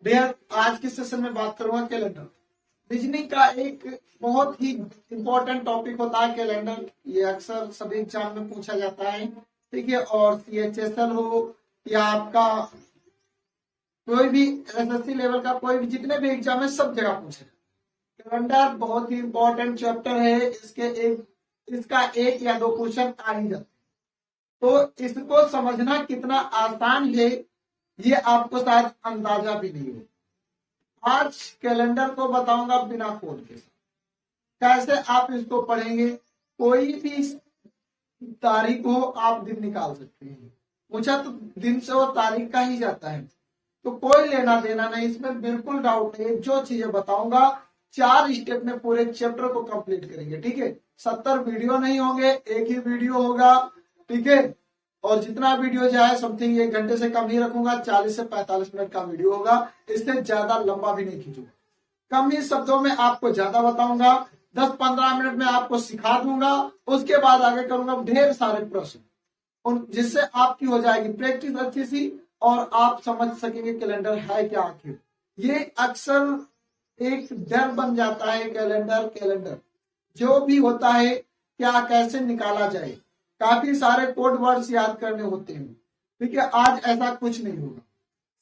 भैया आज के सेशन में बात करूंगा कैलेंडर। रीजनिंग का एक बहुत ही इंपॉर्टेंट टॉपिक होता है कैलेंडर। ये अक्सर सभी एग्जाम में पूछा जाता है, ठीक है। और CHSL हो या आपका कोई भी SSC लेवल का कोई भी जितने भी एग्जाम है सब जगह पूछे। कैलेंडर बहुत ही इंपॉर्टेंट चैप्टर है। इसका एक या दो क्वेश्चन आ ही जाते, तो इसको समझना कितना आसान है ये आपको शायद अंदाजा भी नहीं हो। आज कैलेंडर को बताऊंगा बिना कोड के साथ कैसे आप इसको पढ़ेंगे। कोई भी तारीख हो आप दिन निकाल सकते हैं। पूछा तो दिन से वो तारीख का ही जाता है, तो कोई लेना देना नहीं, इसमें बिल्कुल डाउट नहीं। जो चीजें बताऊंगा 4 स्टेप में पूरे चैप्टर को कंप्लीट करेंगे, ठीक है। 70 वीडियो नहीं होंगे, एक ही वीडियो होगा, ठीक है। और जितना वीडियो जाए समथिंग 1 घंटे से कम ही रखूंगा, 40 से 45 मिनट का वीडियो होगा। इससे ज्यादा लंबा भी नहीं खींचूंगा। कम ही शब्दों में आपको ज्यादा बताऊंगा। 10-15 मिनट में आपको सिखा दूंगा, उसके बाद आगे करूंगा ढेर सारे प्रश्न, जिससे आपकी हो जाएगी प्रैक्टिस अच्छी सी और आप समझ सकेंगे कैलेंडर है क्या आखिर। ये अक्सर एक डर बन जाता है कैलेंडर जो भी होता है क्या कैसे निकाला जाए। काफी सारे कोड वर्ड्स याद करने होते हैं, ठीक है। आज ऐसा कुछ नहीं होगा,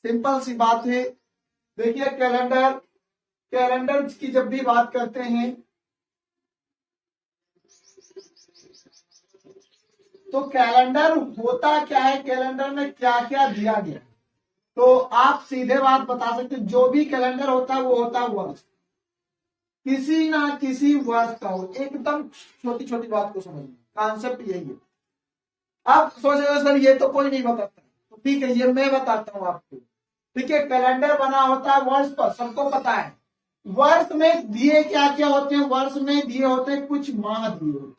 सिंपल सी बात है। देखिए कैलेंडर की जब भी बात करते हैं तो कैलेंडर होता क्या है, कैलेंडर में क्या क्या दिया गया है, तो आप सीधे बात बता सकते हैं। जो भी कैलेंडर होता है वो होता है वर्ष, किसी ना किसी वर्ष का हो। एकदम छोटी छोटी बात को समझना, कॉन्सेप्ट यही है। आप सोचेगा सर ये तो कोई नहीं बताता, तो ठीक है ये मैं बताता हूं आपको, ठीक है। कैलेंडर बना होता है वर्ष पर, सबको पता है। वर्ष में दिए क्या क्या होते हैं, वर्ष में दिए होते हैं कुछ माह दिए होते हैं,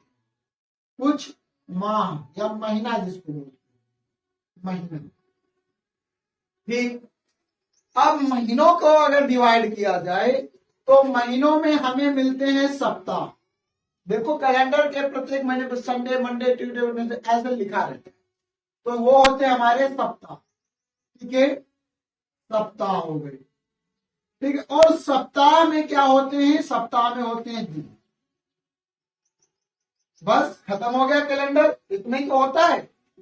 कुछ माह या महीना जिसको बोलते हैं महीना, ठीक। अब महीनों को अगर डिवाइड किया जाए तो महीनों में हमें मिलते हैं सप्ताह। देखो कैलेंडर के प्रत्येक महीने पर संडे, मंडे, ट्यूसडे, वेडनेसडे ऐसे लिखा रहता है, तो वो होते हैं हमारे सप्ताह, ठीक है। सप्ताह हो गए, ठीक है। और सप्ताह में क्या होते हैं, सप्ताह में होते हैं दिन। बस खत्म हो गया कैलेंडर, इतना ही तो होता है।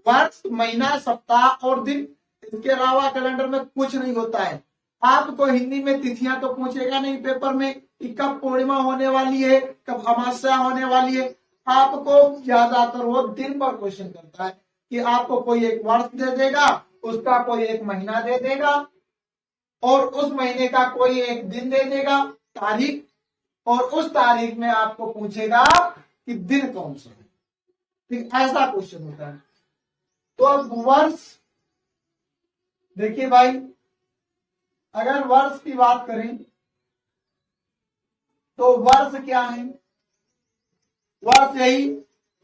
वर्ष, महीना, सप्ताह और दिन, इसके अलावा कैलेंडर में कुछ नहीं होता है। आपको हिंदी में तिथियां तो पूछेगा नहीं पेपर में कि कब पूर्णिमा होने वाली है, कब अमावस्या होने वाली है। आपको ज्यादातर वो दिन पर क्वेश्चन करता है कि आपको कोई एक वर्ष दे देगा, उसका कोई एक महीना दे देगा और उस महीने का कोई एक दिन दे देगा, तारीख, और उस तारीख में आपको पूछेगा कि दिन कौन सा है, ठीक। ऐसा क्वेश्चन होता है। तो अब वर्ष, देखिए भाई अगर वर्ष की बात करें तो वर्ष क्या है, वर्ष यही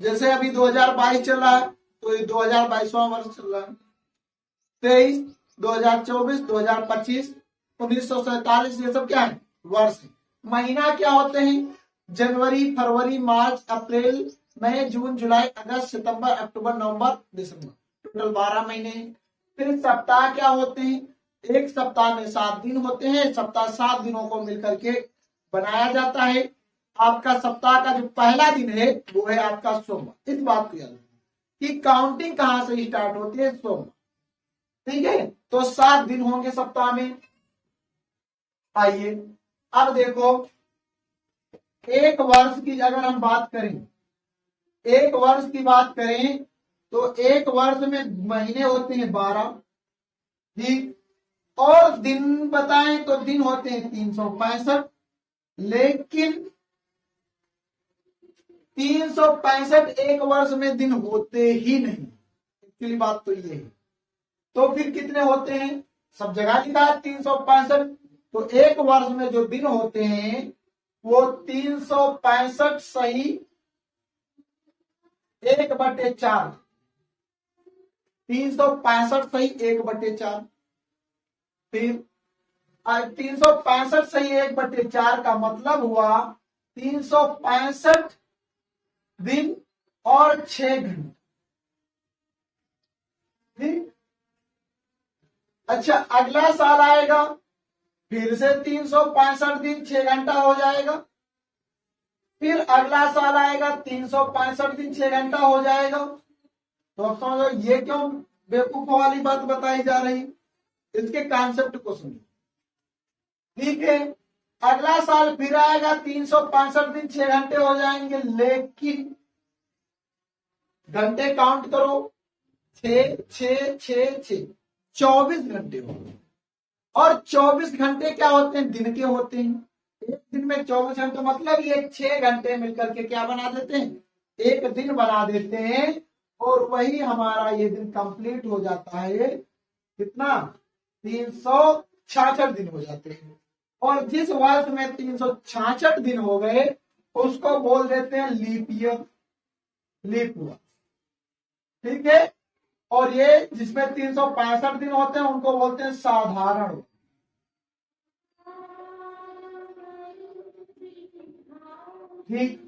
जैसे अभी 2022 चल रहा है तो ये 2022वां वर्ष चल रहा है। 23, 2024, 2025, 1947 ये सब क्या है, वर्ष है। महीना क्या होते हैं, जनवरी, फरवरी, मार्च, अप्रैल, मई, जून, जुलाई, अगस्त, सितंबर, अक्टूबर, नवंबर, दिसंबर, टोटल 12 महीने। फिर सप्ताह क्या होते हैं, एक सप्ताह में 7 दिन होते हैं। सप्ताह 7 दिनों को मिलकर के बनाया जाता है। आपका सप्ताह का जो पहला दिन है वो है आपका सोमवार। इस बात को याद रखना कि काउंटिंग कहां से स्टार्ट होती है, सोमवार, ठीक है। तो 7 दिन होंगे सप्ताह में। आइए अब देखो एक वर्ष की अगर हम बात करें, एक वर्ष की बात करें तो एक वर्ष में महीने होते हैं 12, ठीक। और दिन बताएं तो दिन होते हैं 365, लेकिन 365 एक वर्ष में दिन होते ही नहीं। एक्चुअली बात तो ये है। तो फिर कितने होते हैं, सब जगह लिखा है 365। तो एक वर्ष में जो दिन होते हैं वो 365 सही 1/4, 365 सही 1/4। फिर 365 सही 1/4 का मतलब हुआ 365 दिन और 6 घंटे, ठीक। अच्छा अगला साल आएगा फिर से 365 दिन 6 घंटा हो जाएगा। फिर अगला साल आएगा 365 दिन 6 घंटा हो जाएगा। तो अब समझो ये क्यों बेवकूफों वाली बात बताई जा रही, इसके कॉन्सेप्ट को सुनिए। ठीक है, अगला साल फिर आएगा 365 दिन 6 घंटे हो जाएंगे, लेकिन घंटे काउंट करो, 6 6 6 6 24 घंटे हो गए। और 24 घंटे क्या होते हैं? दिन के होते हैं। एक दिन में 24 घंटे मतलब ये 6 घंटे मिलकर के क्या बना देते हैं? एक दिन बना देते हैं। और वही हमारा ये दिन कंप्लीट हो जाता है। कितना? 366 दिन हो जाते हैं। और जिस वर्ष में 366 दिन हो गए उसको बोल देते हैं लीप ईयर, लीप वर्ष। ठीक है, और ये जिसमें 365 दिन होते हैं उनको बोलते हैं साधारण। ठीक,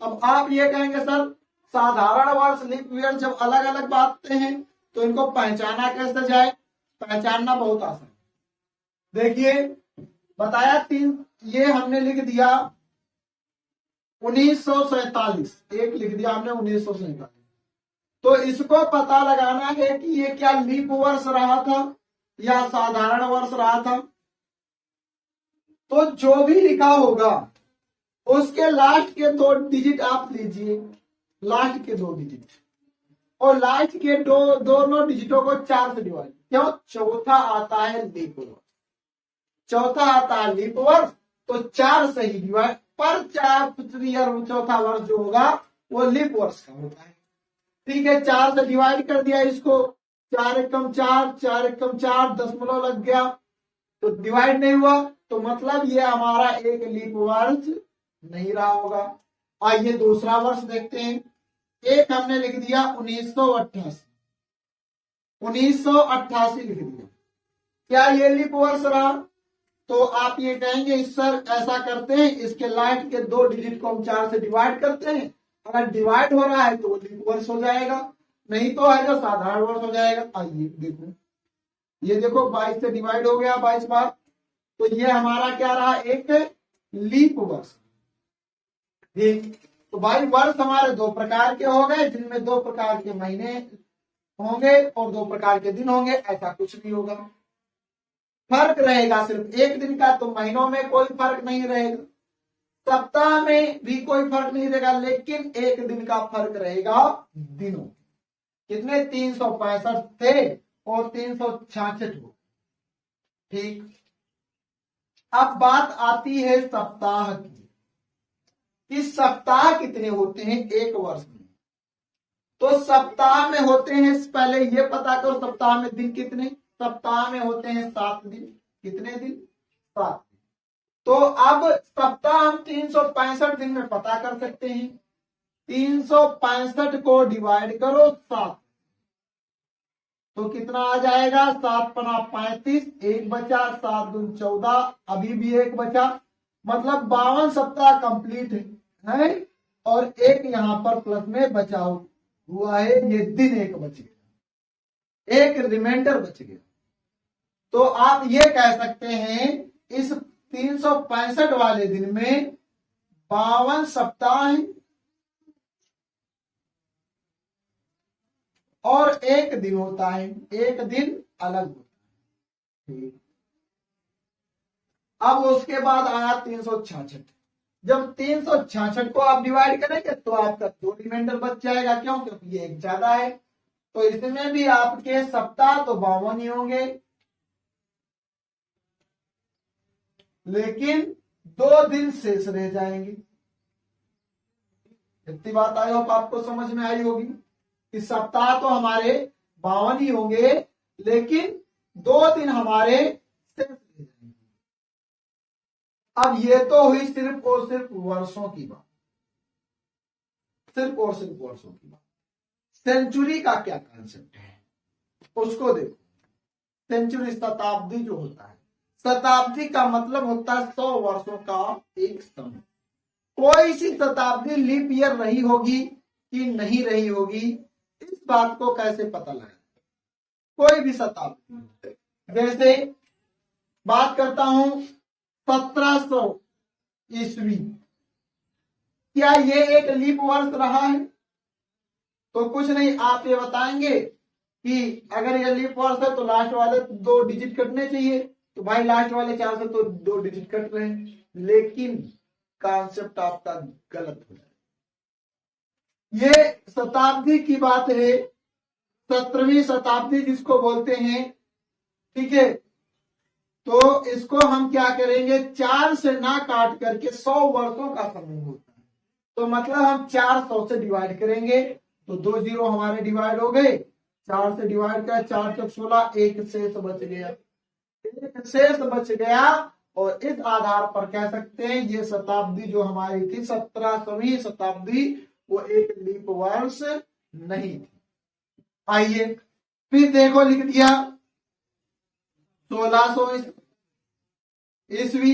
अब आप ये कहेंगे सर साधारण वर्ष लीप ईयर जब अलग अलग बातें हैं तो इनको पहचाना कैसे जाए? पहचानना बहुत आसान। देखिए बताया ये हमने लिख दिया 1947, एक लिख दिया हमने 1947। तो इसको पता लगाना है कि ये क्या लीप वर्ष रहा था या साधारण वर्ष रहा था। तो जो भी लिखा होगा उसके लास्ट के 2 डिजिट आप लीजिए, लास्ट के 2 डिजिट, और लास्ट के दोनों डिजिटों को 4 से डिवाइड। क्यों? चौथा आता है लीप वर्ष, चौथा आता है लीप वर्ष, तो 4 से ही डिवाइड पर 4 चौथा वर्ष जो होगा वो लीप वर्ष का होता है। ठीक है, 4 से डिवाइड कर दिया इसको, 4 एकम 4, 4 एकम 4, दशमलव लग गया तो डिवाइड नहीं हुआ, तो मतलब ये हमारा एक लीप वर्ष नहीं रहा होगा। आइए दूसरा वर्ष देखते हैं। एक हमने लिख दिया 1988, 1988 लिख दिया। क्या ये लीप वर्ष रहा? तो आप ये कहेंगे सर ऐसा करते हैं, इसके लास्ट के 2 डिजिट को हम 4 से डिवाइड करते हैं, अगर डिवाइड हो रहा है तो वो लीप वर्ष हो जाएगा, नहीं तो है जो साधारण वर्ष हो जाएगा। आइए देखो, ये देखो 22 से डिवाइड हो गया 22 बार, तो ये हमारा क्या रहा? एक लीप वर्ष। ठीक, तो भाई वर्ष हमारे 2 प्रकार के हो गए, जिनमें 2 प्रकार के महीने होंगे और 2 प्रकार के दिन होंगे, ऐसा कुछ नहीं होगा। फर्क रहेगा सिर्फ एक दिन का, तो महीनों में कोई फर्क नहीं रहेगा, सप्ताह में भी कोई फर्क नहीं रहेगा, लेकिन एक दिन का फर्क रहेगा दिनों। कितने? 365 थे और 366 हो। ठीक, अब बात आती है सप्ताह की, इस सप्ताह कितने होते हैं एक वर्ष में? तो सप्ताह में होते हैं, पहले ये पता करो सप्ताह में दिन कितने? सप्ताह में होते हैं 7 दिन। कितने दिन? 7 दिन। तो अब सप्ताह हम 365 दिन में पता कर सकते हैं। 365 को डिवाइड करो 7, तो कितना आ जाएगा? 7 पना 35, एक बचा, 7 दूनी 14, अभी भी एक बचा, मतलब 52 सप्ताह कंप्लीट है। और एक यहां पर प्लस में बचा हुआ है, ये दिन एक बच गया, एक रिमाइंडर बच गया। तो आप ये कह सकते हैं इस 365 वाले दिन में 52 सप्ताह हैं और एक दिन होता है, एक दिन अलग होता है। अब उसके बाद आया 366। जब 366 को आप डिवाइड करेंगे तो आपका 2 रिमाइंडर बच जाएगा। क्यों? क्योंकि ये एक ज्यादा है, तो इसमें भी आपके सप्ताह तो 52 ही होंगे, लेकिन 2 दिन शेष रह जाएंगे। इतनी बात आई होप आपको समझ में आई होगी कि सप्ताह तो हमारे 52 ही होंगे, लेकिन 2 दिन हमारे शेष रह जाएंगे। अब ये तो हुई सिर्फ और सिर्फ वर्षों की बात, सिर्फ और सिर्फ वर्षों की बात। सेंचुरी का क्या कॉन्सेप्ट है उसको देखो। सेंचुरी शताब्दी जो होता है, शताब्दी का मतलब होता है 100 वर्षों का एक समय। कोई सी शताब्दी लीप ईयर रही होगी कि नहीं रही होगी, इस बात को कैसे पता लगा? कोई भी शताब्दी, जैसे बात करता हूं 1700 ईस्वी, क्या ये एक लीप वर्ष रहा है? तो कुछ नहीं, आप ये बताएंगे कि अगर ये लीप वर्ष है तो लास्ट वाले 2 डिजिट कटने चाहिए, तो भाई लास्ट वाले 4 से तो 2 डिजिट कट रहे हैं, लेकिन कॉन्सेप्ट आपका गलत हो जाए। ये शताब्दी की बात है, 17वीं शताब्दी जिसको बोलते हैं, ठीक है। तो इसको हम क्या करेंगे, 4 से ना काट करके 100 वर्षों का समूह होता है, तो मतलब हम 400 से डिवाइड करेंगे, तो 2 जीरो हमारे डिवाइड हो गए, 4 से डिवाइड कर 4 चौक 16, एक शेष बच गया, एक शेष बच गया। और इस आधार पर कह सकते हैं ये शताब्दी जो हमारी थी 17वीं शताब्दी, वो एक लीप वर्ष नहीं थी। आइए फिर देखो, लिख दिया 1600 ईस्वी,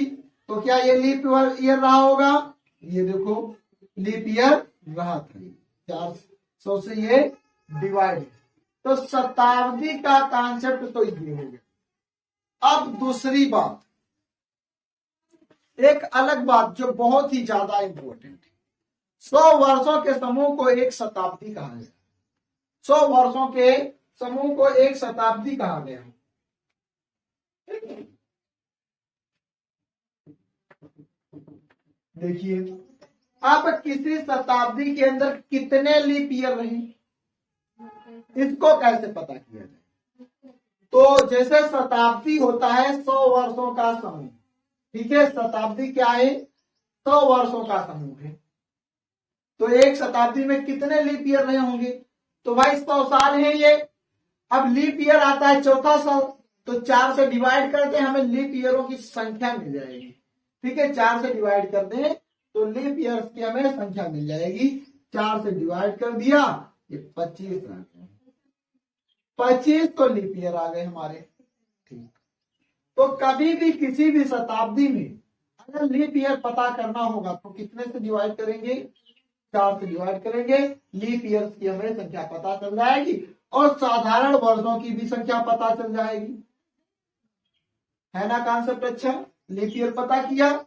तो क्या ये लीप ईयर रहा होगा? ये देखो लीप ईयर रहा था, 400 से ये डिवाइड, तो शताब्दी का कॉन्सेप्ट तो ये हो गया। अब दूसरी बात, एक अलग बात जो बहुत ही ज्यादा इंपॉर्टेंट है, 100 वर्षों के समूह को एक शताब्दी कहा गया, 100 वर्षों के समूह को एक शताब्दी कहा गया। देखिए अब किसी शताब्दी के अंदर कितने लीप ईयर रहे, इसको कैसे पता किया जाए? तो जैसे शताब्दी होता है 100 वर्षों का समूह, ठीक है, शताब्दी क्या है? 100 वर्षों का समूह है, तो एक शताब्दी में कितने लीप ईयर रहे होंगे? तो भाई 100 साल है ये, अब लीप ईयर आता है चौथा साल, तो 4 से डिवाइड करते हैं, हमें लीप ईयरों की संख्या मिल जाएगी, ठीक है, 4 से डिवाइड कर दें तो लीप ईयर्स की हमें संख्या मिल जाएगी, 4 से डिवाइड कर दिया, ये 25 आ गया, 25 तो लीप ईयर आ गए हमारे, ठीक। तो कभी भी किसी भी शताब्दी में अगर लीप ईयर पता करना होगा तो कितने से डिवाइड करेंगे? 4 से डिवाइड करेंगे, लीप ईयर्स की हमें संख्या पता चल जाएगी और साधारण वर्षों की भी संख्या पता चल जाएगी, है ना कॉन्सेप्ट? अच्छा, लीप ईयर पता किया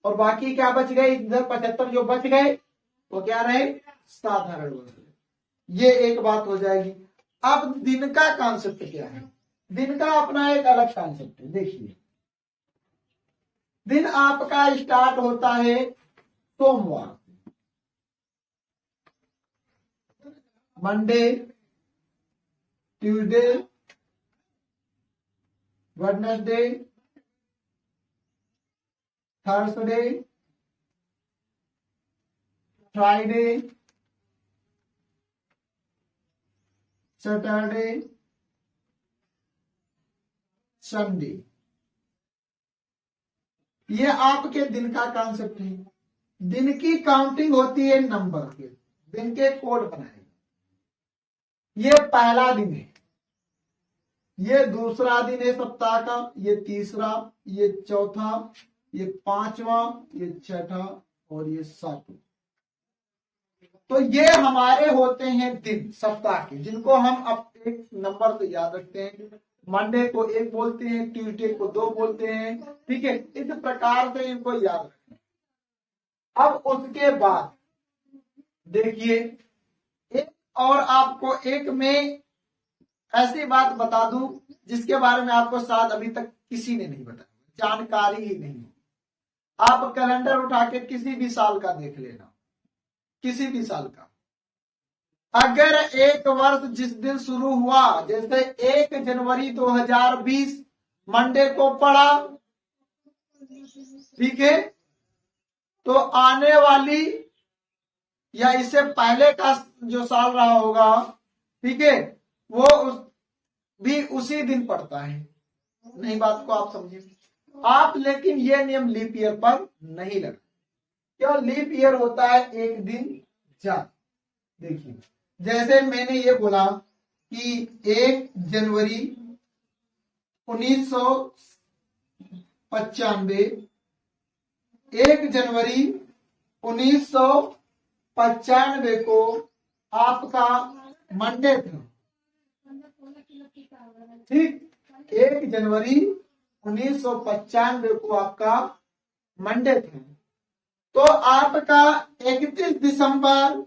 और बाकी क्या बच गए, इधर 75 जो बच गए वो क्या रहे? साधारण वर्ष। ये एक बात हो जाएगी। अब दिन का कॉन्सेप्ट क्या है? दिन का अपना एक अलग कॉन्सेप्ट है। देखिए दिन आपका स्टार्ट होता है सोमवार, Monday, Tuesday, Wednesday, Thursday, Friday, Saturday, Sunday. ये आपके दिन का कॉन्सेप्ट है। दिन की काउंटिंग होती है नंबर के, दिन के कोड बनाए। ये पहला दिन है, ये दूसरा दिन है सप्ताह का, ये तीसरा, ये चौथा, ये पांचवा, ये छठा और ये सातवां। तो ये हमारे होते हैं दिन सप्ताह के, जिनको हम अब एक नंबर से याद रखते हैं। मंडे को 1 बोलते हैं, ट्यूसडे को 2 बोलते हैं, ठीक है, इस प्रकार से इनको याद रखें। अब उसके बाद देखिए एक और आपको एक में ऐसी बात बता दूं जिसके बारे में आपको शायद अभी तक किसी ने नहीं बताया, जानकारी ही नहीं। आप कैलेंडर उठा के किसी भी साल का देख लेना, किसी भी साल का, अगर एक वर्ष जिस दिन शुरू हुआ, जैसे 1 जनवरी 2020 मंडे को पड़ा, ठीक है, तो आने वाली या इससे पहले का जो साल रहा होगा, ठीक है, वो भी उसी दिन पड़ता है। नहीं, बात को आप समझिए आप, लेकिन ये नियम लीप ईयर पर नहीं लगा। क्यों? लीप ईयर होता है एक दिन ज्यादा। देखिए जैसे मैंने ये बोला कि 1 जनवरी 1995, 1 जनवरी 1995 को आपका मंडे था, ठीक, 1 जनवरी 1995 को आपका मंडे था। तो आपका 31 दिसंबर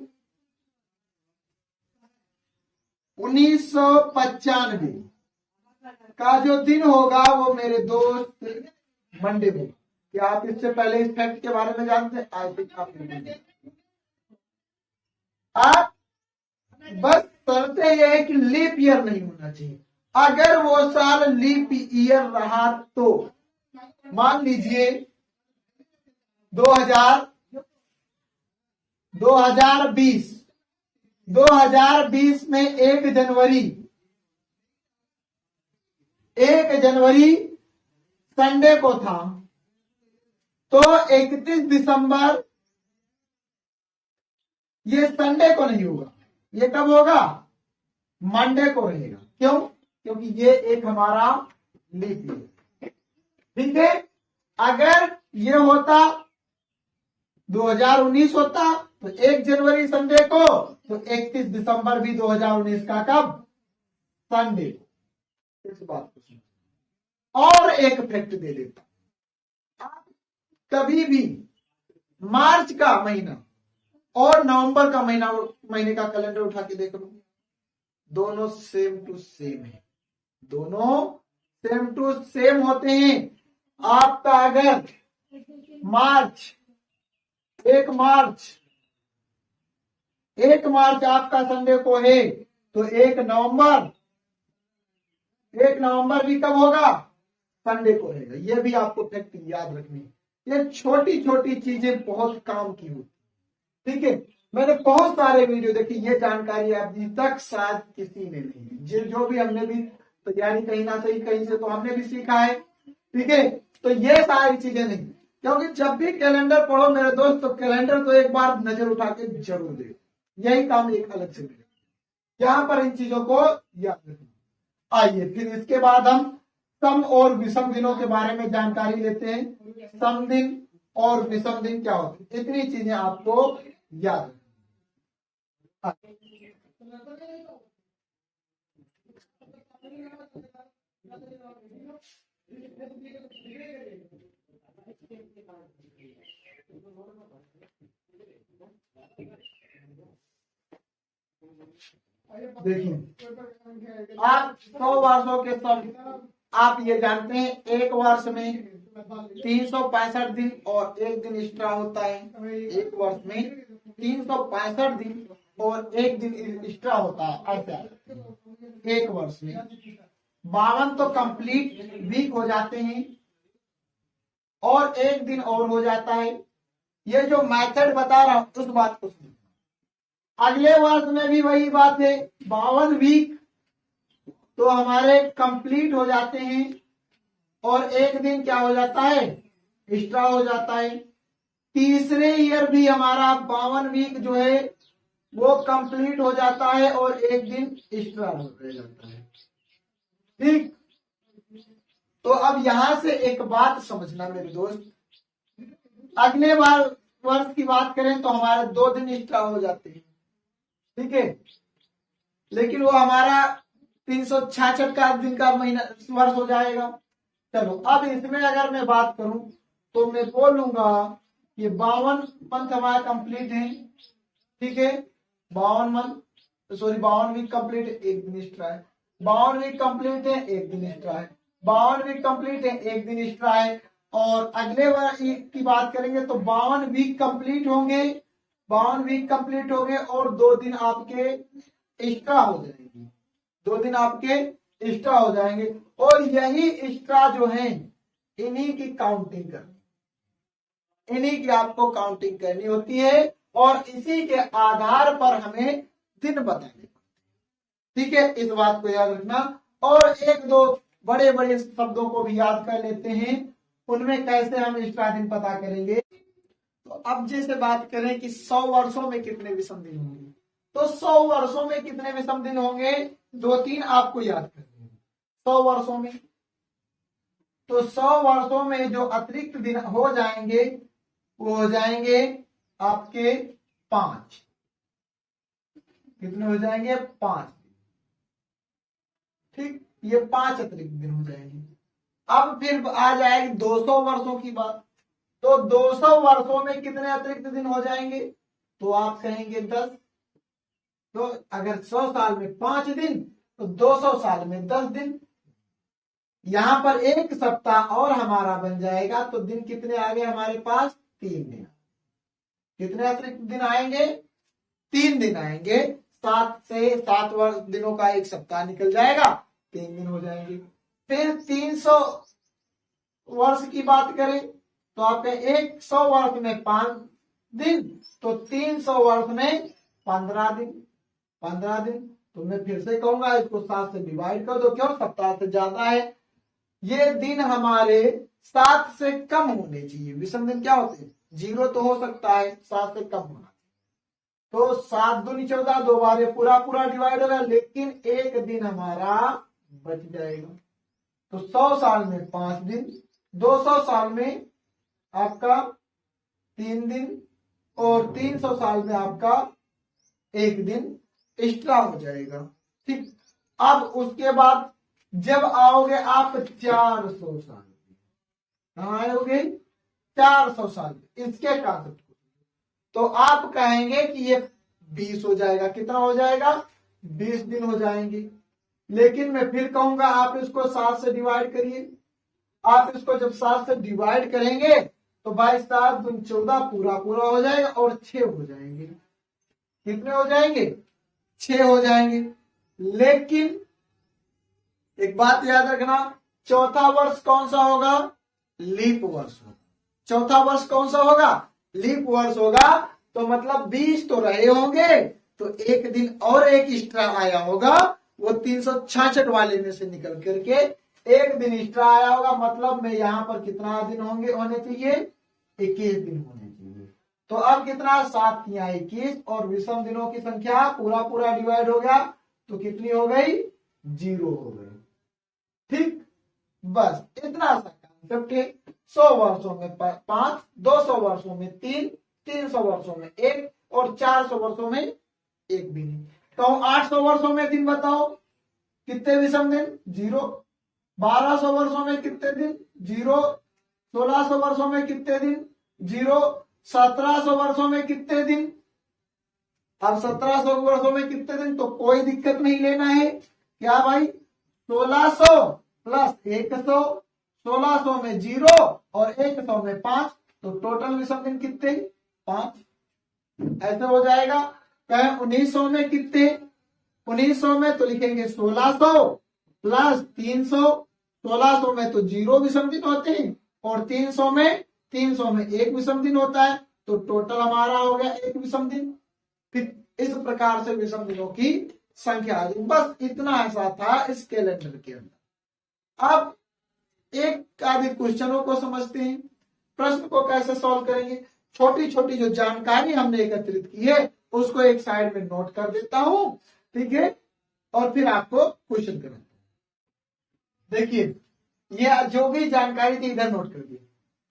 1995 का जो दिन होगा वो मेरे दोस्त मंडे होगा। क्या आप इससे पहले इस फैक्ट के बारे में जानते हैं? आज तक आप बस करते ये है कि लीप ईयर नहीं होना चाहिए। अगर वो साल लीप ईयर रहा तो मान लीजिए 2020 में 1 जनवरी संडे को था, तो 31 दिसंबर ये संडे को नहीं होगा, ये कब होगा? मंडे को रहेगा। क्यों? क्योंकि ये एक हमारा लीप ईयर। ठीक है, अगर ये होता 2019 होता तो 1 जनवरी संडे को, तो 31 दिसंबर भी 2019 का कब? संडे को। इस बात को सुनो। और एक फैक्ट दे देता, आप कभी भी मार्च का महीना और नवंबर का महीने का कैलेंडर उठा के देख लो, दोनों सेम टू सेम है, दोनों सेम टू सेम होते हैं। आपका अगर मार्च 1 मार्च आपका संडे को है, तो 1 नवंबर भी कब होगा? संडे को रहेगा। यह भी आपको फैक्ट याद रखनी है। ये छोटी छोटी चीजें बहुत काम की होती, ठीक है। मैंने बहुत सारे वीडियो देखी, ये जानकारी अभी तक शायद किसी ने नहीं, जो भी हमने भी तैयारी कहीं ना कहीं से तो हमने भी सीखा है, ठीक है। तो ये सारी चीजें नहीं, क्योंकि जब भी कैलेंडर पढ़ो मेरे दोस्त, तो कैलेंडर तो एक बार नजर उठा के जरूर दे, यही काम एक अलग से मिलेगा। यहां पर इन चीजों को याद रखना। आइए फिर इसके बाद हम सम और विषम दिनों के बारे में जानकारी लेते हैं। सम दिन और विषम दिन क्या होते हैं, इतनी चीजें आपको याद रखनी। देखिए, आप 100 वर्षों के सम आप ये जानते हैं, एक वर्ष में 365 दिन और एक दिन एक्स्ट्रा होता है। एक वर्ष में 365 दिन और एक दिन एक्स्ट्रा होता है। ऐसा एक वर्ष में 52 तो कंप्लीट वीक हो जाते हैं और एक दिन और हो जाता है। ये जो मेथड बता रहा हूं उस बात को सुनो। अगले वर्ष में भी वही बात है, 52 वीक तो हमारे कंप्लीट हो जाते हैं और एक दिन क्या हो जाता है? एक्स्ट्रा हो जाता है। तीसरे ईयर भी हमारा 52 वीक जो है वो कंप्लीट हो जाता है और एक दिन एक्स्ट्रा हो जाता है, ठीक। तो अब यहां से एक बात समझना मेरे दोस्त, अगले वर्ष की बात करें तो हमारे 2 दिन एक्स्ट्रा हो जाते हैं, ठीक है। लेकिन वो हमारा 366 का दिन का महीना वर्ष हो जाएगा। चलो अब इसमें अगर मैं बात करूं तो मैं बोलूंगा ये 52 मंथ हमारा कंप्लीट है, ठीक है। 52 वीक कंप्लीट है, एक दिन एक्स्ट्रा है। 52 वीक कंप्लीट है, एक दिन एक्स्ट्रा है। 52 वीक कंप्लीट है, एक दिन एक्स्ट्रा है। और अगले बार की बात करेंगे तो 52 वीक कंप्लीट होंगे, 52 वीक कंप्लीट होंगे और 2 दिन आपके एक्स्ट्रा हो जाएंगे, 2 दिन आपके एक्स्ट्रा हो जाएंगे। और यही एक्स्ट्रा जो है इन्हीं की काउंटिंग करनी, इन्हीं की आपको काउंटिंग करनी होती है और इसी के आधार पर हमें दिन बताने, ठीक है। इस बात को याद रखना। और एक दो बड़े बड़े शब्दों को भी याद कर लेते हैं, उनमें कैसे हम एक्स्ट्रा दिन पता करेंगे। तो अब जैसे बात करें कि 100 वर्षों में कितने विषम दिन होंगे, तो 100 वर्षों में कितने विषम दिन होंगे? 2-3 आपको याद करने हैं 100 वर्षों में। तो 100 वर्षों में जो अतिरिक्त दिन हो जाएंगे वो हो जाएंगे आपके 5। कितने हो जाएंगे? 5, ठीक। ये 5 अतिरिक्त दिन हो जाएंगे। अब फिर आ जाएगी 200 वर्षों की बात। तो 200 वर्षों में कितने अतिरिक्त दिन हो जाएंगे? तो आप कहेंगे 10। तो अगर 100 साल में 5 दिन तो 200 साल में 10 दिन। यहां पर एक सप्ताह और हमारा बन जाएगा। तो दिन कितने आ गए हमारे पास? 3 दिन। कितने अतिरिक्त दिन आएंगे? 3 दिन आएंगे। 7 से 7 वर्ष दिनों का एक सप्ताह निकल जाएगा, 3 दिन हो जाएंगे। फिर 300 वर्ष की बात करें तो आपके 100 वर्ष में 5 दिन, तो 300 वर्ष में 15 दिन। 15 दिन तो मैं फिर से कहूंगा इसको 7 से डिवाइड कर दो, क्यों? सप्ताह से ज्यादा है। ये दिन हमारे 7 से कम होने चाहिए। विषम दिन क्या होते हैं? 0 तो हो सकता है, 7 से कम होना। तो 7 दूनी 14, 2 बार पूरा पूरा डिवाइड होगा, लेकिन एक दिन हमारा बच जाएगा। तो 100 साल में 5 दिन, 200 साल में आपका 3 दिन, और 300 साल में आपका 1 दिन एक्स्ट्रा हो जाएगा। ठीक। अब उसके बाद जब आओगे आप 400 साल, कहां आओगे? 400 साल, इसके कांसेप्ट को तो आप कहेंगे कि ये 20 हो जाएगा। कितना हो जाएगा? 20 दिन हो जाएंगे। लेकिन मैं फिर कहूंगा आप इसको 7 से डिवाइड करिए। आप इसको जब 7 से डिवाइड करेंगे तो 22 दूनी 14 पूरा पूरा हो जाएगा, और 6 हो जाएंगे। कितने हो जाएंगे? 6 हो जाएंगे। लेकिन एक बात याद रखना, चौथा वर्ष कौन सा होगा? लीप वर्ष होगा। चौथा वर्ष कौन सा होगा? लीप वर्ष होगा। तो मतलब 20 तो रहे होंगे, तो एक दिन और एक एक्स्ट्रा आया होगा, वो 366 वाले में से निकल करके एक दिन एक्स्ट्रा आया होगा। मतलब में यहां पर कितना दिन होने चाहिए? 21 दिन होने चाहिए। तो अब कितना? 7 या 21, और विषम दिनों की संख्या पूरा पूरा डिवाइड हो गया, तो कितनी हो गई? 0 हो गई। ठीक, बस इतना सा कांसेप्ट है। 100 वर्षों में 5, 200 वर्षों में 3, 300 वर्षों में 1, और 400 वर्षों में 1 भी नहीं। तो 800 वर्षों में दिन बताओ, कितने विषम दिन? 0। 1200 वर्षों में कितने दिन? 0। 1600 वर्षों में कितने दिन? 0। 1700 वर्षों में कितने दिन? अब 1700 वर्षों में कितने दिन? तो कोई दिक्कत नहीं लेना है। क्या भाई? 1600 प्लस 100, 1600 में 0 और 100 में 5, तो टोटल विषम दिन कितने? 5। ऐसे हो जाएगा। कहें 1900 में कितने? 1900 में तो लिखेंगे 1600 प्लस 300। 1600 में तो 0 विषम दिन होते हैं, और 300 में 1 विषम दिन होता है, तो टोटल हमारा हो गया 1 विषम दिन। फिर इस प्रकार से विषम दिनों की संख्या आ गई। बस इतना ऐसा था इस कैलेंडर के अंदर। अब एक आधे क्वेश्चनों को समझते हैं, प्रश्न को कैसे सॉल्व करेंगे। छोटी छोटी जो जानकारी हमने एकत्रित की है उसको एक साइड में नोट कर देता हूं, ठीक है, और फिर आपको क्वेश्चन करना। देखिए, ये जो भी जानकारी थी इधर नोट कर दी।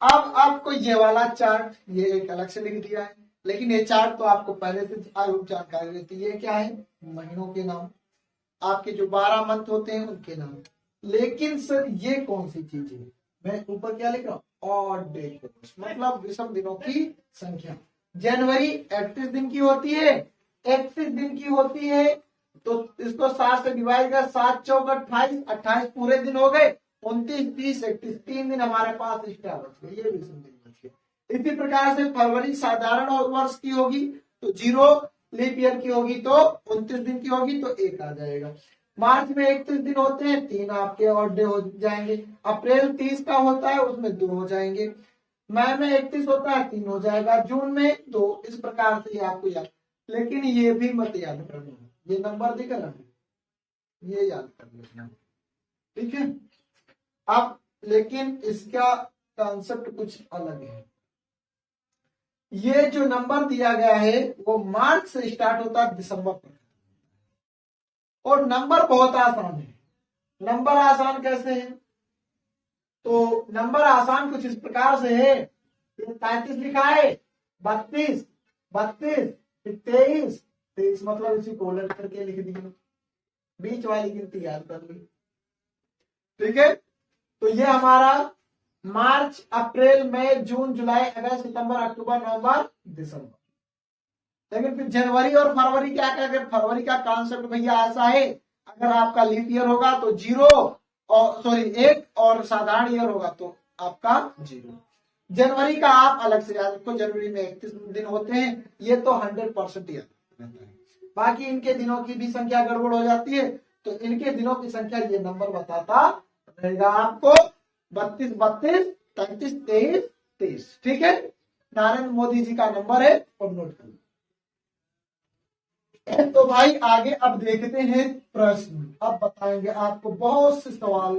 अब आपको ये वाला चार्ट ये एक अलग से लिख दिया है, लेकिन ये चार्ट तो आपको पहले से जानकारी रहती है। क्या है? महीनों के नाम, आपके जो 12 मंथ होते हैं उनके नाम। लेकिन सर ये कौन सी चीज है? मैं ऊपर क्या लिख रहा हूँ? ऑड डेट, मतलब विषम दिनों की संख्या। जनवरी 31 दिन की होती है, 31 दिन की होती है, तो इसको 7 से डिवाइड कर, 7 चौक 28, 28 पूरे दिन हो गए। 29, 30, 31, 3 दिन हमारे पास एक्स्ट्रा बच गए, ये विषम दिन बच गए। इसी प्रकार से फरवरी साधारण वर्ष की होगी तो 0, लीप ईयर की होगी तो 29 दिन की होगी तो 1 आ जाएगा। मार्च में 31 दिन होते हैं, 3 आपके और डे हो जाएंगे। अप्रैल 30 का होता है, उसमें 2 हो जाएंगे। मई में 31 होता है, 3 हो जाएगा। जून में 2। इस प्रकार से आपको याद, लेकिन ये भी मत याद करना, ये नंबर दिख रहा है, ये याद कर लेना, ठीक है। अब लेकिन इसका कॉन्सेप्ट कुछ अलग है। ये जो नंबर दिया गया है वो मार्च से स्टार्ट होता है, दिसंबर तक, और नंबर बहुत आसान है। नंबर आसान कैसे है? तो नंबर आसान कुछ इस प्रकार से है, 33 लिखा है, 32, 32, 23, 23 मतलब इसी को उलट करके लिख दिया, बीच वाली गिनती याद कर ली, ठीक है। तो ये हमारा मार्च, अप्रैल, मई, जून, जुलाई, अगस्त, सितंबर, अक्टूबर, नवंबर, दिसंबर। लेकिन फिर जनवरी और फरवरी क्या क्या, फरवरी का कॉन्सेप्ट भैया ऐसा है, अगर आपका लीप ईयर होगा तो 0 और सॉरी 1 और साधारण ईयर होगा तो आपका 0। जनवरी का आप अलग से याद रखो, जनवरी में 31 दिन होते हैं, ये तो 100% याद रहता है। बाकी इनके दिनों की भी संख्या गड़बड़ हो जाती है, तो इनके दिनों की संख्या ये नंबर बताता रहेगा आपको 32, 32, 33, 23, 23। ठीक है, नरेंद्र मोदी जी का नंबर है और नोट कर लो। तो भाई आगे अब देखते हैं प्रश्न। अब बताएंगे आपको बहुत से सवाल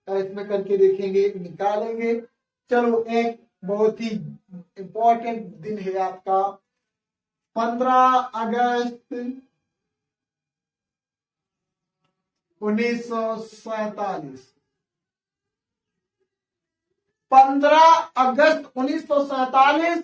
इसमें करके देखेंगे, निकालेंगे। चलो, एक बहुत ही इंपॉर्टेंट दिन है आपका 15 अगस्त 1947। 15 अगस्त 1947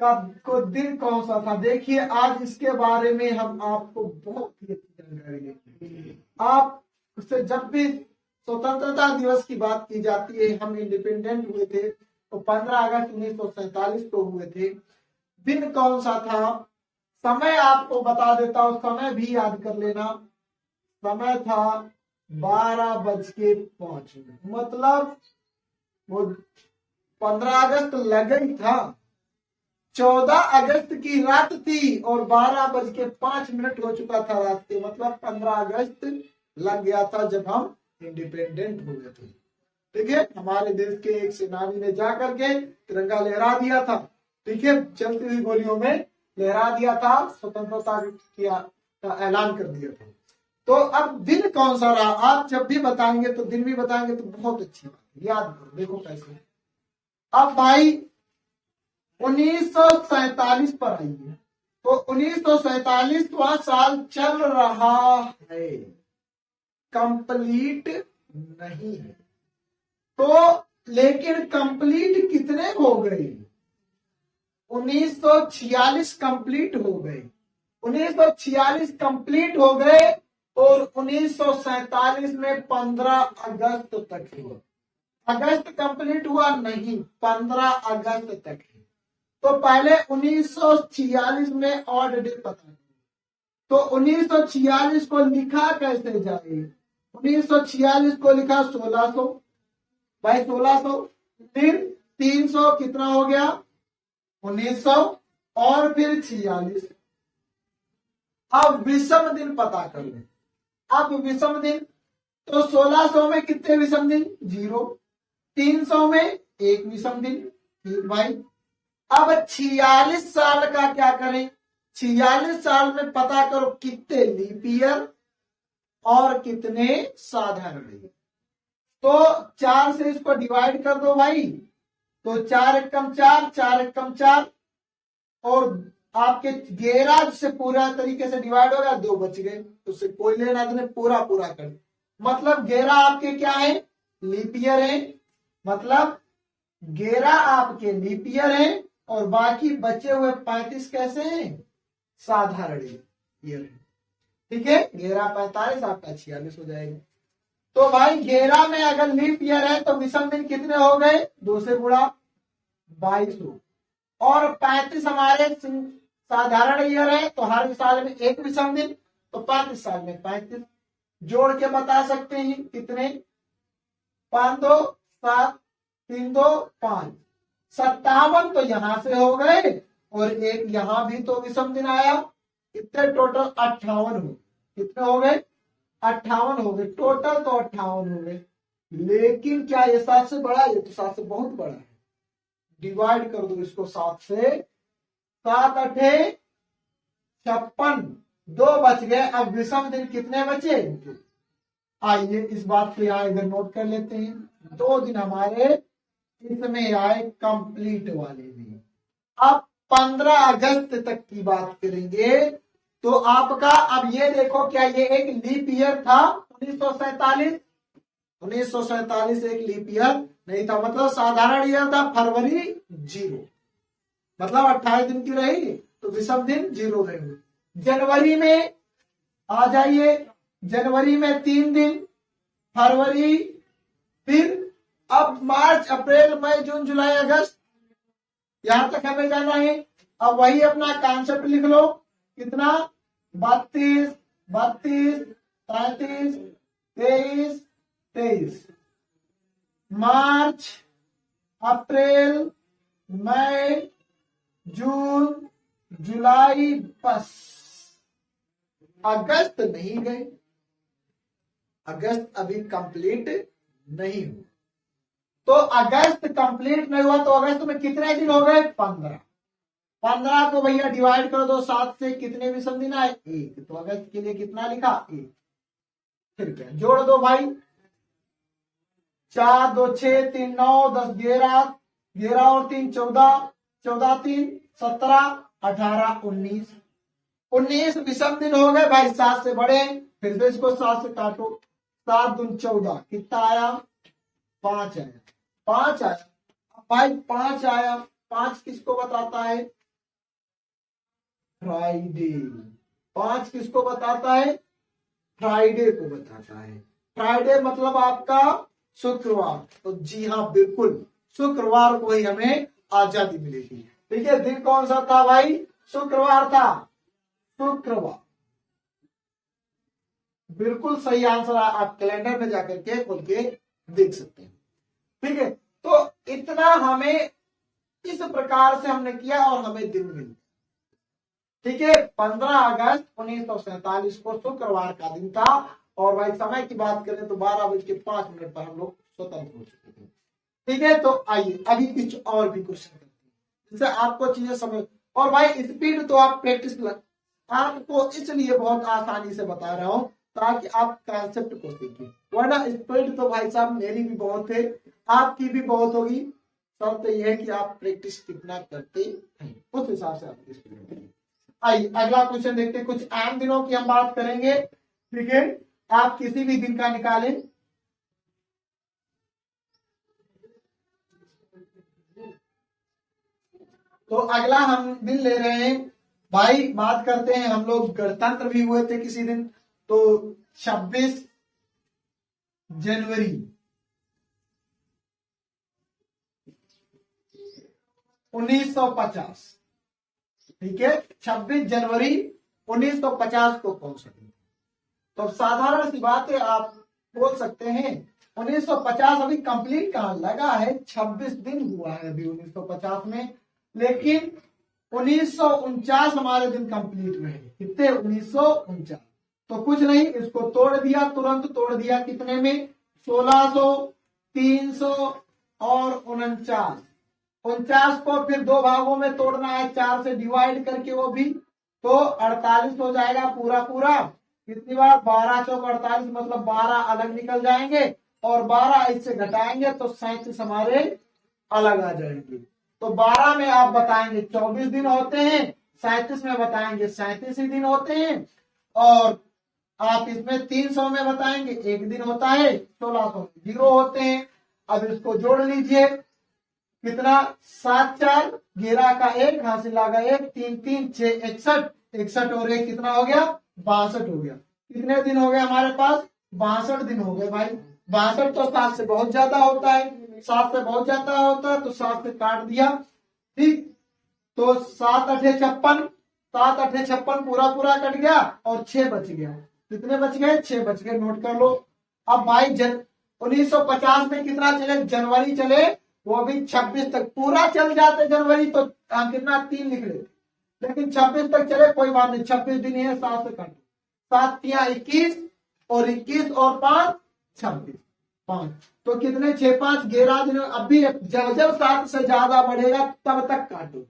का को दिन कौन सा था? देखिए, आज इसके बारे में हम आपको बहुत ही अच्छी जानकारी देंगे। आप उससे जब भी स्वतंत्रता दिवस की बात की जाती है, हम इंडिपेंडेंट हुए थे तो 15 अगस्त 1947 को हुए थे। दिन कौन सा था, समय आपको बता देता हूं, समय भी याद कर लेना। समय था 12:05। मतलब वो 15 अगस्त लगा ही था, 14 अगस्त की रात थी और 12:05 हो चुका था रात के, मतलब 15 अगस्त लग गया था जब हम इंडिपेंडेंट हो गए थे। ठीक है, हमारे देश के एक सेनानी ने जाकर के तिरंगा लहरा दिया था। ठीक है, चलती हुई गोलियों में लहरा दिया था, स्वतंत्रता का ऐलान कर दिया था। तो अब दिन कौन सा रहा, आप जब भी बताएंगे तो दिन भी बताएंगे तो बहुत अच्छी बात है, याद करो। देखो कैसे, अब भाई 1947 पर आइए, तो 1947वां साल चल रहा है, कंप्लीट नहीं है। तो लेकिन कंप्लीट कितने हो गए? 1946 कंप्लीट हो गए। 1946 कंप्लीट हो गए और 1947 में 15 अगस्त तक हुआ। अगस्त कंप्लीट हुआ नहीं, 15 अगस्त तक है। तो पहले 1946 में ऑड डे पता नहीं, तो 1946 को लिखा कैसे जाए? 1946 को लिखा 1600, भाई 1600, फिर 300 कितना हो गया? 1900 और फिर 46। अब विषम दिन पता कर ले। अब विषम दिन, तो 1600 में कितने विषम दिन? 0। 300 में 1 विषम दिन। ठीक भाई, अब 46 साल का क्या करें? 46 साल में पता करो कितने लीप ईयर और कितने साधारण ईयर। तो 4 से इसको डिवाइड कर दो भाई, तो 4 एकम 4, 4 एकम 4, और आपके 11 से पूरा तरीके से डिवाइड हो गया, 2 बच गए, उससे कोई लेना देना, पूरा पूरा कर। मतलब 11 आपके क्या है? लीप ईयर है। मतलब 11 आपके लीप ईयर है और बाकी बचे हुए 35 कैसे हैं? साधारण ईयर है। ठीक है, 11 45 आपका 46 हो जाएगा। तो भाई 11 में अगर लीप ईयर है तो विषम दिन कितने हो गए? 2 से गुणा 22 हो, और 35 हमारे साधारण ईयर है, तो हर साल में 1 विषम दिन, तो 35 साल में 35। जोड़ के बता सकते हैं कितने? 5 2 7, 3 2 5, 57 तो यहां से हो गए और एक यहां भी तो विषम दिन आया। कितने टोटल? 58 हो। कितने हो गए? 58 हो गए टोटल, तो 58 हो गए। लेकिन क्या ये 7 से बड़ा? ये तो 7 से बहुत बड़ा है। डिवाइड कर दो इसको 7 से, 7 8 56, 2 बच गए। अब विषम दिन कितने बचे? आइए इस बात को यहाँ इधर नोट कर लेते हैं। 2 दिन हमारे इसमें आए कंप्लीट वाले दिन। अब 15 अगस्त तक की बात करेंगे तो आपका, अब ये देखो, क्या ये एक लीप ईयर था? 1947, 1947 एक लीप ईयर नहीं था, मतलब साधारण ईयर था। फरवरी 0, मतलब 28 दिन की रही, तो विषम दिन 0 रहेंगे। जनवरी में आ जाइए, जनवरी में 3 दिन, फरवरी फिर अब मार्च अप्रैल मई जून जुलाई अगस्त, यहां तक हमें जाना है। अब वही अपना कॉन्सेप्ट लिख लो, कितना 32 32 33 23 23, मार्च अप्रैल मई जून जुलाई, बस अगस्त नहीं गए, अगस्त अभी कंप्लीट नहीं हुआ। तो अगस्त कंप्लीट नहीं हुआ तो अगस्त में कितने दिन हो गए? 15। 15 को भैया डिवाइड कर दो 7 से, कितने विषम दिन आए? 1। तो अगस्त के लिए कितना लिखा? 1। फिर क्या जोड़ दो भाई, 4 2 6 3 9 10 11 11 और 3 14 14 3 17 18 19 19 विषम दिन हो गए भाई, 7 से बड़े। फिर से इसको 7 से काटो, 7 दूनी 14, कितना आया? 5 आया। 5 आया भाई, 5 आया। 5 किसको बताता है? फ्राइडे। 5 किसको बताता है? फ्राइडे को बताता है। फ्राइडे मतलब आपका शुक्रवार। तो जी हाँ, बिल्कुल शुक्रवार को ही हमें आजादी मिलेगी। ठीक है, दिन कौन सा था भाई? शुक्रवार था, शुक्रवार। बिल्कुल सही आंसर, आप कैलेंडर में जाकर के खोल के देख सकते हैं। ठीक है, तो इतना हमें इस प्रकार से हमने किया और हमें दिन मिल। ठीक है, 15 अगस्त 1947 को शुक्रवार का दिन था। और भाई समय की बात करें तो 12:05 पर हम लोग स्वतंत्र हो चुके थे। ठीक है, तो आइए अभी कुछ और भी क्वेश्चन करते हैं जिससे आपको चीजें समझ। और भाई स्पीड तो आप प्रैक्टिस, आपको इसलिए बहुत आसानी से बता रहा हूं ताकि आप कॉन्सेप्ट को सीखें, वरना स्पीड तो भाई साहब मेरी भी बहुत है, आपकी भी बहुत होगी। शर्त यह है कि आप प्रैक्टिस कितना करते हैं, उस हिसाब से आपकी स्पीड होगी। आइए अगला क्वेश्चन देखते हैं। कुछ आम दिनों की हम बात करेंगे। ठीक है, आप किसी भी दिन का निकालें। तो अगला हम दिन ले रहे हैं भाई, बात करते हैं हम लोग गणतंत्र भी हुए थे किसी दिन, तो 26 जनवरी 1950। ठीक है, 26 जनवरी 1950 को कौन सा दिन? तो साधारण सी बात है, आप बोल सकते हैं 1950 अभी कंप्लीट कहां लगा है, 26 दिन हुआ है अभी 1950 में, लेकिन 1949 हमारे दिन कंप्लीट हुए। कितने? 1949। तो कुछ नहीं, इसको तोड़ दिया, तुरंत तोड़ दिया। कितने में? 1600, 300 और 49। 49 को फिर 2 भागों में तोड़ना है, 4 से डिवाइड करके, वो भी तो 48 हो जाएगा पूरा पूरा। कितनी बार? 12 चौक 48, मतलब 12 अलग निकल जाएंगे और 12 इससे घटाएंगे तो 37 हमारे अलग आ जाएंगे। तो 12 में आप बताएंगे 24 दिन होते हैं, 37 में बताएंगे 37 ही दिन होते हैं, और आप इसमें 300 में बताएंगे 1 दिन होता है, 1600 में 0 होते हैं। अब इसको जोड़ लीजिए, कितना? 7 4 11 का 1, हासिल आ गया 1, 3 3 6 61, 61 और 1 कितना हो गया? 62 हो गया। कितने दिन हो गए हमारे पास? 62 दिन हो गए भाई। 62 तो 7 से बहुत ज्यादा होता है, 7 से बहुत ज्यादा होता है तो 7 से काट दिया। ठीक, तो 7 8 56, 7 8 56 पूरा पूरा कट गया और 6 बच गया। कितने बच गए? 6 बच गए, नोट कर लो। अब भाई 1950 में कितना चले? जनवरी चले, वो भी 26 तक पूरा चल जाते जनवरी तो कितना? 3 लिख लेते, लेकिन 26 तक चले, कोई बात नहीं, 26 दिन है, 7 से काटो, 7 तिया 21 और 21 और 5 26, 5 तो कितने? 6 5 11 दिन। अभी जब जब 7 से ज्यादा बढ़ेगा तब तक काटो।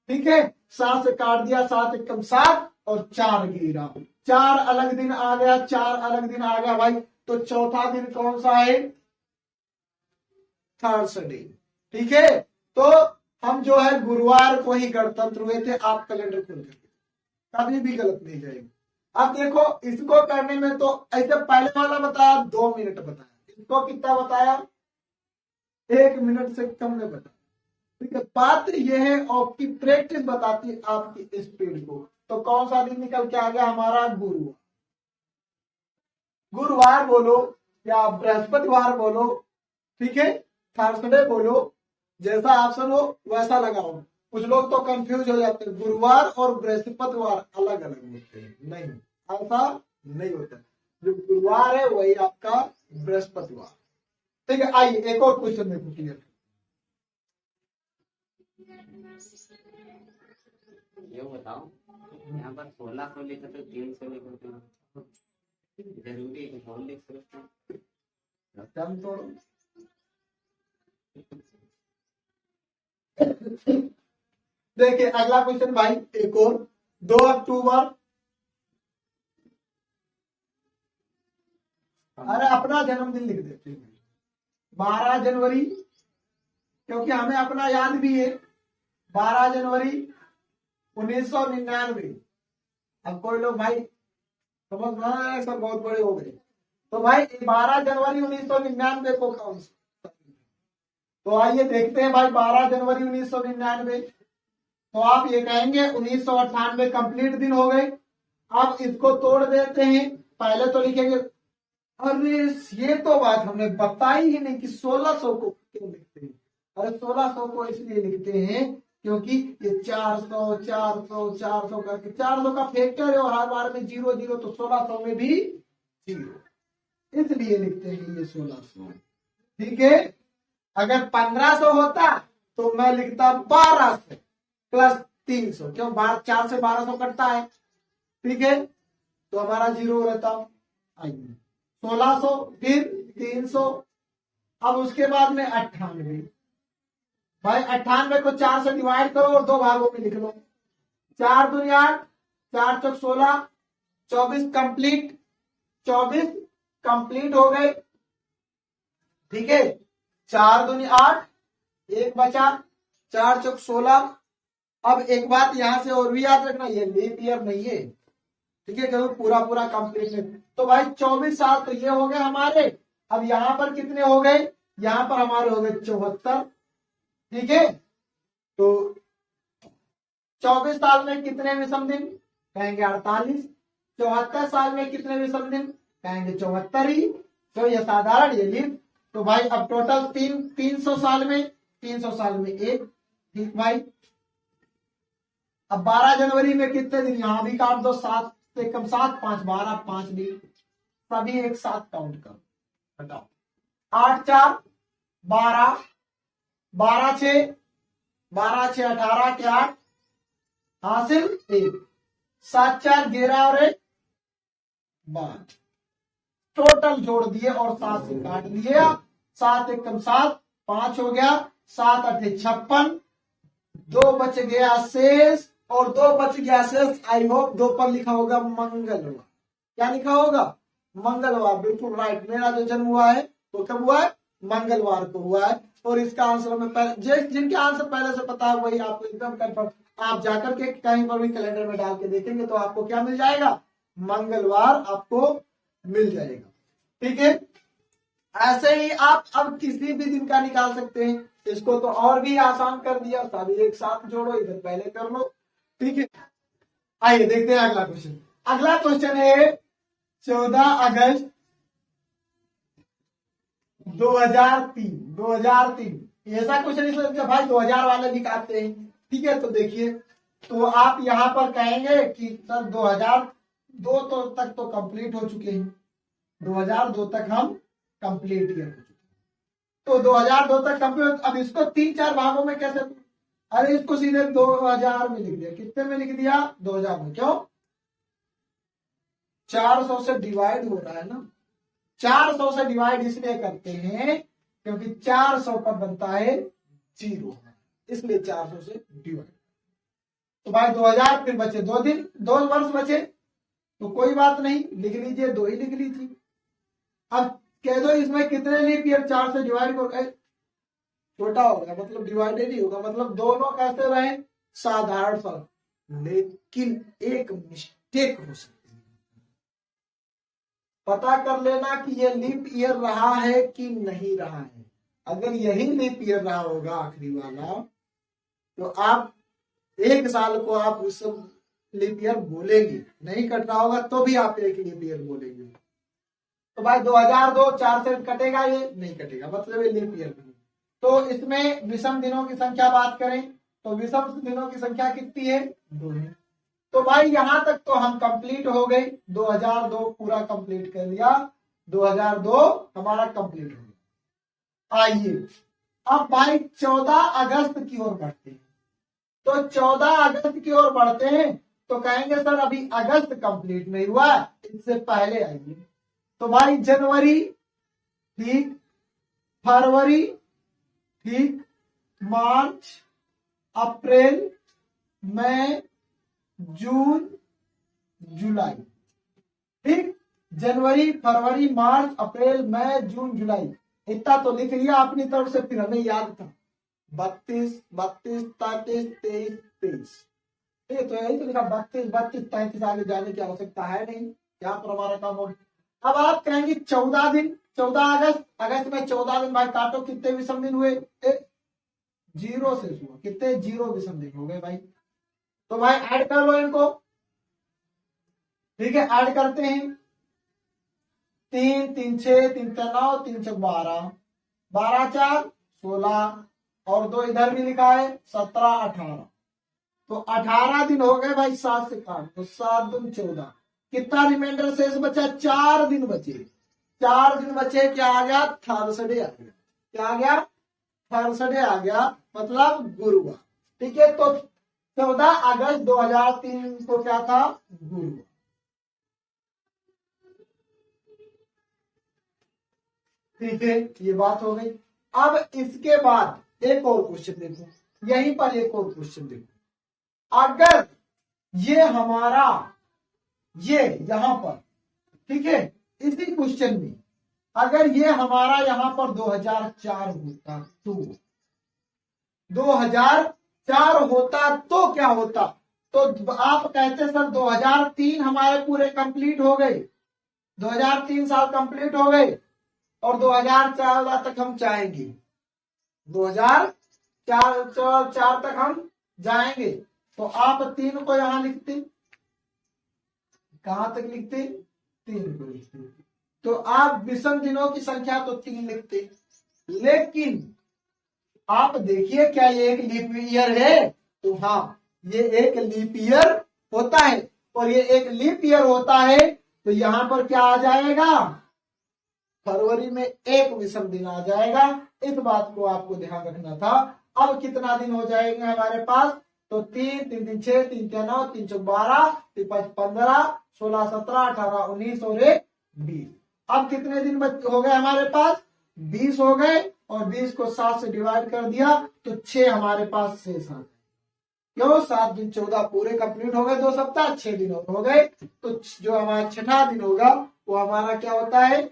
ठीक है, 7 से काट दिया, 7 एकम 7 और 4 गिरा, 4 अलग दिन आ गया, 4 अलग दिन आ गया भाई। तो चौथा दिन कौन सा है? थर्सडे। ठीक है, तो हम जो है गुरुवार को ही गणतंत्र हुए थे। आप कैलेंडर खोल करके कभी भी गलत नहीं जाएगी। अब देखो, इसको करने में तो ऐसे पहले वाला बताया 2 मिनट बताया, इसको कितना बताया? 1 मिनट से कम में बताया। ठीक है, बात यह है आपकी प्रैक्टिस बताती है आपकी स्पीड को। तो कौन सा दिन निकल के आ गया हमारा? गुरुवार। गुरुवार बोलो या बृहस्पतिवार बोलो। ठीक है, थर्सडे बोलो, जैसा ऑप्शन हो वैसा लगाओ। कुछ लोग तो कंफ्यूज हो जाते हैं, गुरुवार और बृहस्पतिवार अलग अलग होते हैं, नहीं ऐसा नहीं होता। जो गुरुवार है वही आपका बृहस्पतिवार। ठीक है, आइए एक और क्वेश्चन में क्लियर। ये बताओ, यहाँ पर 1600 लिखा तो 300 लिखा तो जरूरी है, कौन लिख सकते हैं? तो देखिए अगला क्वेश्चन भाई, एक और 2 अक्टूबर, अरे अपना जन्मदिन लिख देते हैं 12 जनवरी, क्योंकि हमें अपना याद भी है 12 जनवरी 1999। अब कोई लोग भाई समझ रहे हैं सर बहुत बड़े हो गए, तो भाई 12 जनवरी 1999 को कौन सा? तो आइए देखते हैं भाई 12 जनवरी 1999, तो आप ये कहेंगे 1998 कंप्लीट दिन हो गए। अब इसको तोड़ देते हैं, पहले तो लिखेंगे, अरे ये तो बात हमने बताई ही नहीं कि 1600 को क्यों लिखते हैं। अरे 1600 को इसलिए लिखते हैं क्योंकि ये 400 400 400 करके 400 का फैक्टर है और हर बार में 0 0, तो 1600 में भी 0, इसलिए लिखते हैं ये 1600। ठीक है, अगर 1500 होता तो मैं लिखता 1200 प्लस 300, क्यों 4 से 1200 कटता है। ठीक है, तो हमारा 0 रहता। आइए 1600 फिर 300, अब उसके बाद में 98। भाई 98 को 4 से डिवाइड करो और 2 भागों में लिख लो। 4 दूनी 8, 4 चौक 16, 24 कंप्लीट, 24 कंप्लीट हो गए। ठीक है, 4 दूनी 8, 1 बचा, 4 चौक 16। अब एक बात यहां से और भी याद रखना, ये लीप ईयर नहीं है, ठीक है, क्योंकि पूरा पूरा कंप्लीट है। तो भाई 24 साल तो ये हो गए हमारे। अब यहां पर कितने हो गए, यहां पर हमारे हो गए 74। ठीक है, तो 24 साल में कितने विषम दिन, कहेंगे 48। 74 साल में कितने विषम दिन, कहेंगे 74 ही। तो ये साधारण, ये लीप। तो भाई अब टोटल 300 साल में, 300 साल में 1। ठीक भाई, अब 12 जनवरी में कितने दिन, यहां भी काट दो, 7 से कम 7 5 12, 5 दिन, सभी एक साथ काउंट करो, बताओ। 8 4 12, 12 6 12 6 18 के 8 हासिल 1, 7 4 11 और 1 12, टोटल जोड़ दिए और 7 से काट दिए। 7 एक कम 7, 5 हो गया, 7 8 56, 2 बच गया शेष, और 2 बच गया शेष। आई होप 2 पर लिखा होगा मंगलवार। क्या लिखा होगा, मंगलवार, बिल्कुल राइट। मेरा जो जन्म हुआ है वो कब हुआ है, मंगलवार को हुआ है। और इसका आंसर में जिनके आंसर पहले से पता है वही आपको एकदम कंफर्म, आप जाकर के कहीं पर भी कैलेंडर में डाल के देखेंगे तो आपको क्या मिल जाएगा, मंगलवार आपको मिल जाएगा। ठीक है, ऐसे ही आप अब किसी भी दिन का निकाल सकते हैं। इसको तो और भी आसान कर दिया, सभी एक साथ जोड़ो, इधर पहले कर लो। ठीक है, आइए देखते हैं अगला क्वेश्चन। अगला क्वेश्चन है 14 अगस्त 2003। 2003 ऐसा क्वेश्चन इसलिए भाई 2000 वाले भी आते हैं। ठीक है, तो देखिए, तो आप यहां पर कहेंगे कि सर 2002 तो तक तो कंप्लीट हो चुके हैं, 2002 तक हम कंप्लीट किए हो चुके हैं। तो 2002 तक कंप्लीट, अब इसको 3-4 भागों में कैसे, अरे इसको सीधे 2000 में लिख दिया। कितने में लिख दिया, 2000 में। क्यों, 400 से डिवाइड हो रहा है ना, 400 से डिवाइड इसलिए करते हैं क्योंकि 400 पर बनता है 0, इसलिए 400 से डिवाइड। तो भाई 2000, फिर बचे 2 दिन, 2 वर्ष बचे, तो कोई बात नहीं, लिख लीजिए, 2 ही लिख लीजिए। अब कह दो इसमें कितने लीप ईयर, 4 से डिवाइड हो गए, छोटा होगा मतलब डिवाइडेड ही होगा, मतलब दोनों कैसे रहे, साधारण सा। लेकिन एक मिस्टेक हो सकती है, पता कर लेना कि ये लीप ईयर रहा है कि नहीं रहा है। अगर यही लीप ईयर रहा होगा आखिरी वाला, तो आप एक साल को आप उस लीप ईयर बोलेंगे, नहीं कट रहा होगा तो भी आप एक लीप ईयर बोलेंगे। तो भाई 2002 4 से कटेगा, ये नहीं कटेगा, मतलब ये लीप ईयर नहीं। तो इसमें विषम दिनों की संख्या बात करें तो विषम दिनों की संख्या कितनी है? 2 है। तो भाई यहां तक तो हम कंप्लीट हो गए, 2002 पूरा कंप्लीट कर लिया, 2002 हमारा कंप्लीट हो गया। आइए अब भाई 14 अगस्त की ओर बढ़ते हैं। तो 14 अगस्त की ओर बढ़ते हैं तो कहेंगे सर अभी अगस्त कंप्लीट नहीं हुआ, इससे पहले आइए। तो भाई जनवरी ठीक, फरवरी ठीक, मार्च, अप्रैल, मई, जून, जुलाई ठीक, जनवरी, फरवरी, मार्च, अप्रैल, मई, जून, जुलाई, इतना तो लिख लिया अपनी तरफ से, फिर हमें याद था 32, 32, 33, 23, 23, ठीक है। तो यही तो लिखा 32, 32, 33, आगे जाने की आवश्यकता है नहीं, यहाँ पर हमारा काम हो गया। अब आप कहेंगे 14 दिन, 14 अगस्त, अगस्त में 14 दिन, भाई काटो कितने विषम दिन हुए? 0 से शुरू, कितने? 0 विषम दिन हो गए भाई। तो भाई ऐड कर लो इनको, ठीक है, ऐड करते हैं। 3, 3, 6, 3, 9, 3, 12, 12, 4, 16 और 2 इधर भी लिखा है 17, 18, तो 18 दिन हो गए भाई। 7 से काट तो 7 दूनी 14, कितना रिमाइंडर शेष बचा? 4 दिन बचे, 4 दिन बचे, क्या आ गया? थर्सडे आ गया। क्या आ गया? थर्सडे आ गया, मतलब गुरुवार, ठीक है। तो 14 अगस्त 2003 को क्या था? गुरुवार। ठीक है, ये बात हो गई। अब इसके बाद एक और क्वेश्चन देखो, यहीं पर एक और क्वेश्चन देखो। अगर ये हमारा ये यहां पर, ठीक है, इसी क्वेश्चन में अगर ये हमारा यहां पर 2004 होता तो 2004 होता तो क्या होता? तो आप कहते सर 2003 हमारे पूरे कंप्लीट हो गए, 2003 साल कंप्लीट हो गए और 2004 तक हम जाएंगे, 2004 तक हम जाएंगे। तो आप 3 को यहां लिखते, कहां तक लिखते? 3 को लिखते। तो आप विषम दिनों की संख्या तो 3 लिखते, लेकिन आप देखिए क्या ये एक लीप ईयर है? तो हाँ, ये एक लीप ईयर होता है, और ये एक लीप ईयर होता है तो यहां पर क्या आ जाएगा? फरवरी में एक विषम दिन आ जाएगा। इस बात को आपको ध्यान रखना था। अब कितना दिन हो जाएंगे हमारे पास? तो 3, 3, 3, 6, 3, 3, 9, 3, 4, 12, 3, 5, 15, 16, 17, 18, 19 और 20। अब कितने दिन हो गए हमारे पास? 20 हो गए, और 20 को 7 से डिवाइड कर दिया तो 6 हमारे पास शेष आ गए। क्यों? 7 दिन 14 पूरे कंप्लीट हो गए, 2 सप्ताह, 6 दिन हो गए। तो जो हमारा छठा दिन होगा वो हमारा क्या होता है?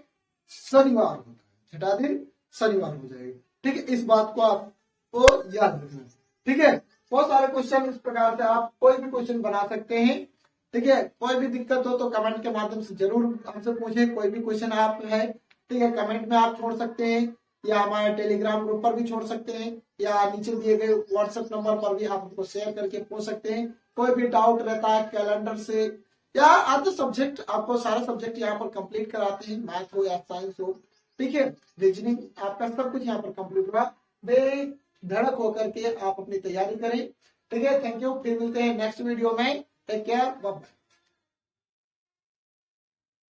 शनिवार होता है। छठा दिन शनिवार हो जाएगा, ठीक है। इस बात को आपको याद रखना है, ठीक है। बहुत सारे क्वेश्चन इस प्रकार से आप कोई भी क्वेश्चन बना सकते हैं, ठीक है। कोई भी दिक्कत हो तो कमेंट के माध्यम से जरूर हमसे पूछें। कोई भी क्वेश्चन आप है, ठीक है, कमेंट में आप छोड़ सकते हैं, या हमारे टेलीग्राम ग्रुप पर भी छोड़ सकते हैं, या नीचे दिए गए व्हाट्सएप नंबर पर भी आप हमको शेयर करके पूछ सकते हैं। कोई भी डाउट रहता है कैलेंडर से या अदर सब्जेक्ट, आपको सारे सब्जेक्ट यहाँ पर कंप्लीट कराते हैं, मैथ हो या साइंस हो, ठीक है, रीजनिंग, आपका सब कुछ यहाँ पर कंप्लीट हुआ। बेधड़क होकर के आप अपनी तैयारी करें, ठीक है। थैंक यू, फिर मिलते हैं नेक्स्ट वीडियो में। Take care, bye bye.